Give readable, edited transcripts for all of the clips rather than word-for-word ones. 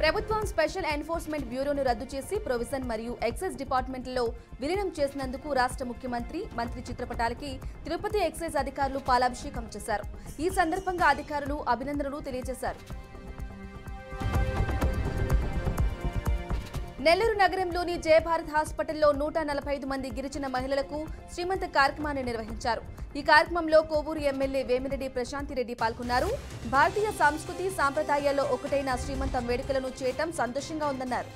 ప్రభుత్వం special enforcement బ్యూరోను రద్దు చేసి ప్రొవిజన్ మరియు ఎక్సైజ్ డిపార్ట్మెంట్లలో విలీనం చేసినందుకు రాష్ట్ర ముఖ్యమంత్రి మంత్రి చిత్రపటాలకి తిరుపతి ఎక్సైజ్ అధికారులు పాలాభిషేకం చేశారు. ఈ సందర్భంగా అధికారులు అభినందనలు తెలియజేశారు. నెల్లూరు నగరంలోని జయభారత్ హాస్పిటల్లో 145 మంది గిరిజన మహిళలకు శ్రీమంత కార్యక్రమాన్ని నిర్వహించారు. ఈ కార్యక్రమంలో కోవూరు ఎమ్మెల్యే వేమిరెడ్డి ప్రశాంతిరెడ్డి పాల్గొన్నారు. భారతీయ సంస్కృతి సాంప్రదాయాల్లో ఒకటైన శ్రీమంతం వేడుకలను చేయటం సంతోషంగా ఉందన్నారు.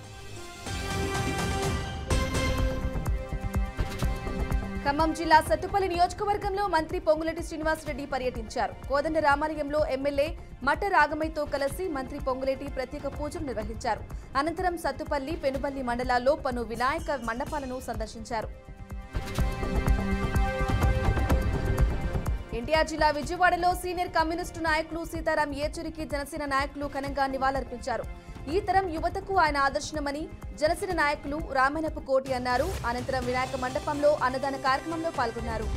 ఖమ్మం జిల్లా సత్తుపల్లి నియోజకవర్గంలో మంత్రి పొంగులేటి శ్రీనివాసరెడ్డి పర్యటించారు. కోదండ రామాలయంలో ఎమ్మెల్యే మట్ట రాగమైతో కలిసి మంత్రి పొంగులేటి ప్రత్యేక పూజలు నిర్వహించారు. అనంతరం సత్తుపల్లి, పెనుబల్లి మండలాల్లో పలు వినాయక మండపాలను సందర్శించారు. ఎన్టీఆర్ జిల్లా విజయవాడలో సీనియర్ కమ్యూనిస్టు నాయకులు సీతారాం ఏచూరికి జనసేన నాయకులు ఘనంగా నివాళులర్పించారు. ఈ తరం యువతకు ఆయన ఆదర్శనమని జనసేన నాయకులు రామనపు కోటి అన్నారు. అనంతరం వినాయక మండపంలో అన్నదాన కార్యక్రమంలో పాల్గొన్నారు.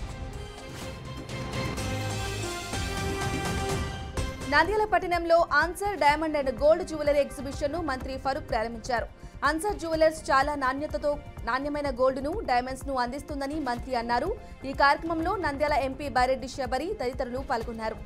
నంద్యాల పట్టణంలో answer diamond and gold jewellery exhibition ను మంత్రి ఫరూక్ ప్రారంభించారు. ఆన్సర్ జ్యువెలర్స్ చాలా నాణ్యమైన గోల్డ్ ను, డైమండ్స్ ను అందిస్తుందని మంత్రి అన్నారు. ఈ కార్యక్రమంలో నంద్యాల ఎంపీ బైరెడ్డి శబరి తదితరులు పాల్గొన్నారు.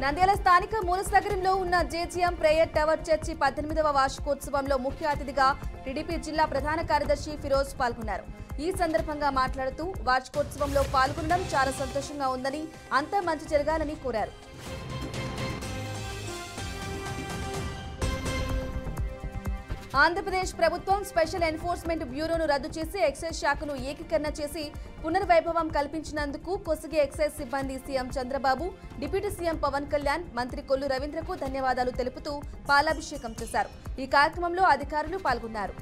నంద్యాల స్థానిక మూలసాగరంలో ఉన్న జేజీఎం ప్రేయర్ టవర్ చర్చి 18వ వార్షికోత్సవంలో ముఖ్య అతిథిగా టీడీపీ జిల్లా ప్రధాన కార్యదర్శి ఫిరోజ్ పాల్గొన్నారు. ఈ సందర్భంగా మాట్లాడుతూ వార్షికోత్సవంలో పాల్గొనడం చాలా సంతోషంగా ఉందని, అంతా మంచి జరగాలని కోరారు. ఆంధ్రప్రదేశ్ ప్రభుత్వం స్పెషల్ ఎన్ఫోర్స్మెంట్ బ్యూరోను రద్దు చేసి ఎక్సైజ్ శాఖను ఏకీకరణ చేసి పునర్వైభవం కల్పించినందుకు కొసిగి ఎక్సైజ్ సిబ్బంది CM Chandrababu, deputy CM Pawan Kalyan, మంత్రి కొల్లు రవీంద్రకు ధన్యవాదాలు తెలుపుతూ పాలాభిషేకం చేశారు. ఈ కార్యక్రమంలో అధికారులు పాల్గొన్నారు.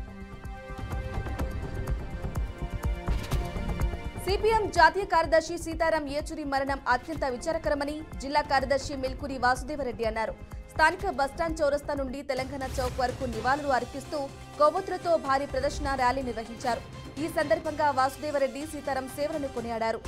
సిపిఎం జాతీయ కార్యదర్శి సీతారాం ఏచూరి మరణం అత్యంత విచారకరమని జిల్లా కార్యదర్శి మిల్కూరి వాసుదేవరెడ్డి అన్నారు. స్థానిక బస్టాండ్ చౌరస్తా నుండి తెలంగాణ చౌక్ వరకు నివాళులు అర్పిస్తూ కొవ్వొత్తులతో భారీ ప్రదర్శన ర్యాలీ నిర్వహించారు. ఈ సందర్భంగా వాసుదేవరెడ్డి సీతారాం సేవలను కొనియాడారు.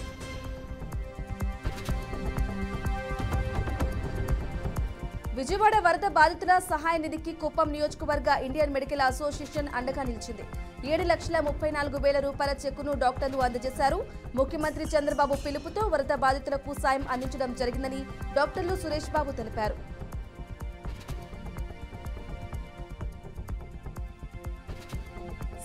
విజయవాడ వరద బాధితుల సహాయ నిధికి కుప్పం నియోజకవర్గ ఇండియన్ మెడికల్ అసోసియేషన్ అండగా నిలిచింది. 7,34,000 రూపాయల చెక్కును డాక్టర్లు అందజేశారు. ముఖ్యమంత్రి చంద్రబాబు పిలుపుతో వరద బాధితులకు సాయం అందించడం జరిగిందని డాక్టర్లు సురేష్ బాబు తెలిపారు.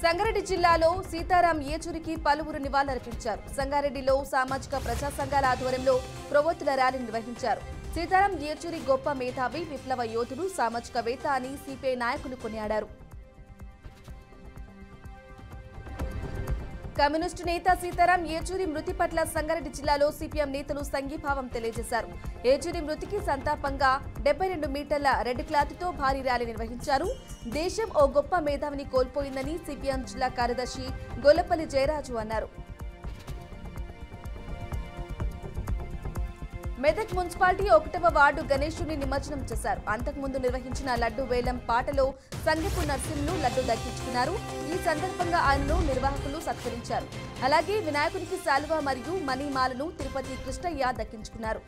సంగారెడ్డి జిల్లాలో సీతారాం ఏచూరికి పలువురు నివాళులర్పించారు. సంగారెడ్డిలో సామాజిక ప్రజా సంఘాల ఆధ్వర్యంలో ప్రొవొత్తుల ర్యాలీ నిర్వహించారు. సీతారాం ఏచూరి గొప్ప మేధావి, విప్లవ యోధుడు, సామాజికవేత్త అని సిపిఐ నాయకులు కొనియాడారు. కమ్యూనిస్టు నేత సీతారాం ఏచూరి మృతి పట్ల సంగారెడ్డి జిల్లాలో సిపిఎం నేతలు సంఘీభావం తెలియజేశారు. ఏచూరి మృతికి సంతాపంగా 72 మీటర్ల రెడ్ క్లాత్తో భారీ ర్యాలీ నిర్వహించారు. దేశం ఓ గొప్ప మేధావిని కోల్పోయిందని సిపిఎం జిల్లా కార్యదర్శి గొల్లపల్లి జయరాజు అన్నారు. మెదక్ మున్సిపాలిటీ 1వ వార్డు గణేశుని నిమజ్జనం చేశారు. అంతకుముందు నిర్వహించిన లడ్డు వేలం పాటలో సంగపు నర్సింహులు లడ్డు దక్కించుకున్నారు. ఈ సందర్భంగా ఆయనను నిర్వాహకులు సత్కరించారు. అలాగే వినాయకునికి శాలువా మరియు మణిమాలను తిరుపతి కృష్ణయ్య దక్కించుకున్నారు.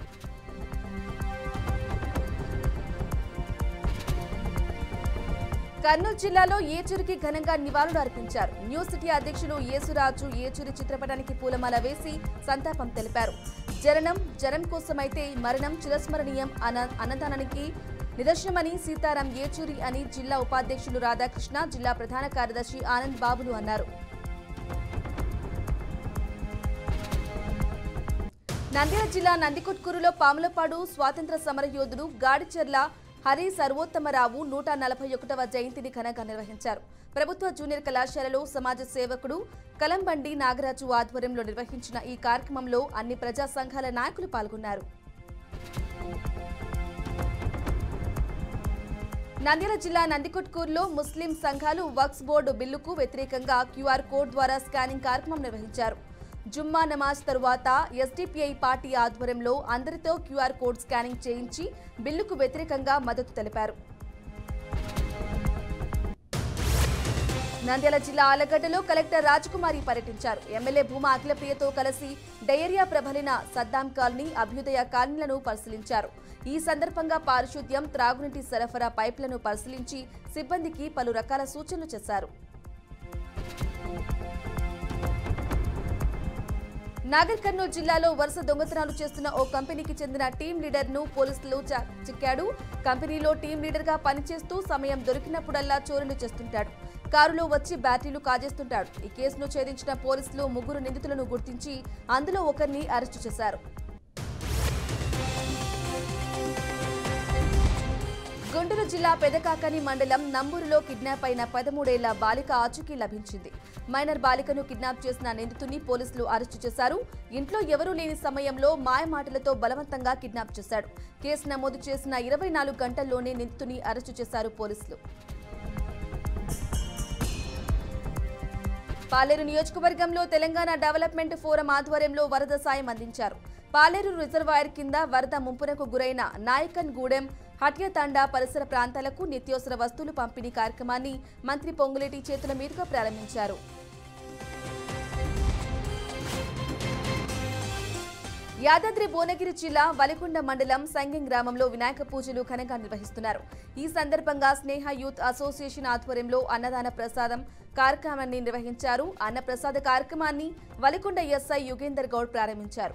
కర్నూలు జిల్లాలో ఏచూరికి ఘనంగా నివాళులు అర్పించారు. న్యూ సిటీ అధ్యక్షులు యేసురాజు ఏచూరి చిత్రపటానికి పూలమాల వేసి సంతాపం తెలిపారు. జనం కోసమైతే మరణం చిరస్మరణీయం అన్నదానానికి నిదర్శనమని సీతారాం ఏచూరి అని జిల్లా ఉపాధ్యక్షులు రాధాకృష్ణ, జిల్లా ప్రధాన కార్యదర్శి ఆనంద్ బాబులు అన్నారు. నంద్యాల జిల్లా నందికొట్కూరులో పాములపాడు స్వాతంత్ర సమరయోధుడు గాడిచెర్ల హరి సర్వోత్తమరావు 141వ జయంతిని ఘనంగా నిర్వహించారు. ప్రభుత్వ జూనియర్ కళాశాలలో సమాజ సేవకుడు కలంబండి నాగరాజు ఆధ్వర్యంలో నిర్వహించిన ఈ కార్యక్రమంలో అన్ని ప్రజా సంఘాల నాయకులు పాల్గొన్నారు. నంద్యాల జిల్లా నందికొట్కూరులో ముస్లిం సంఘాలు వక్ఫ్ బోర్డు బిల్లుకు వ్యతిరేకంగా క్యూఆర్ కోడ్ ద్వారా స్కానింగ్ కార్యక్రమం నిర్వహించారు. జుమ్మా నమాజ్ తరువాత ఎస్డిపిఐ పార్టీ ఆధ్వర్యంలో అందరితో క్యూఆర్ కోడ్ స్కానింగ్ చేయించి బిల్లుకు వ్యతిరేకంగా మద్దతు తెలిపారు. నంద్యాల జిల్లా ఆలగడ్డలో కలెక్టర్ రాజకుమారి పర్యటించారు. ఎమ్మెల్యే భూమా అఖిలప్రియతో కలిసి డయేరియా ప్రబలిన సద్దాం కాలనీ, అభ్యుదయ కాలనీలను పరిశీలించారు. ఈ సందర్భంగా పారిశుద్ధ్యం, త్రాగునీటి సరఫరా పైప్లను పరిశీలించి సిబ్బందికి పలు రకాల సూచనలు చేశారు. నాగర్ కర్నూలు జిల్లాలో వరుస దొంగతనాలు చేస్తున్న ఓ కంపెనీకి చెందిన టీం లీడర్ ను పోలీసులు చిక్కాడు. కంపెనీలో టీం లీడర్ గా పనిచేస్తూ సమయం దొరికినప్పుడల్లా చోరీలు చేస్తుంటాడు. కారులో వచ్చి బ్యాటరీలు కాజేస్తుంటాడు. ఈ కేసును ఛేదించిన పోలీసులు 3 నిందితులను గుర్తించి అందులో ఒకరిని అరెస్టు చేశారు. గుంటూరు జిల్లా పెదకాకని మండలం నంబూరులో కిడ్నాప్ అయిన 13 ఏళ్ల బాలిక ఆచూకీ లభించింది. మైనర్ బాలికను కిడ్నాప్ చేసిన నిందితుడిని పోలీసులు అరెస్టు చేశారు. ఇంట్లో ఎవరూ లేని సమయంలో మాయమాటలతో బలవంతంగా కిడ్నాప్ చేశాడు. కేసు నమోదు చేసిన 24 గంటల్లోనే నిందితుడిని అరెస్టు చేశారు పోలీసులు. పాలేరు నియోజకవర్గంలో తెలంగాణ డెవలప్మెంట్ ఫోరం ఆధ్వర్యంలో వరద సాయం అందించారు. పాలేరు రిజర్వాయర్ కింద వరద ముంపునకు గురైన నాయకన్ గూడెం, హట్యతాండా పరిసర ప్రాంతాలకు నిత్యావసర వస్తువులు పంపిణీ కార్యక్రమాన్ని మంత్రి పొంగులేటి చేతుల మీదుగా ప్రారంభించారు. యాదాద్రి భువనగిరి జిల్లా వలికొండ మండలం సంగెం గ్రామంలో వినాయక పూజలు ఘనంగా నిర్వహిస్తున్నారు. ఈ సందర్భంగా స్నేహ యూత్ అసోసియేషన్ ఆధ్వర్యంలో అన్నదాన ప్రసాదం కార్యక్రమాన్ని నిర్వహించారు. అన్నప్రసాద కార్యక్రమాన్ని వలికొండ ఎస్ఐ యుగేందర్ గౌడ్ ప్రారంభించారు.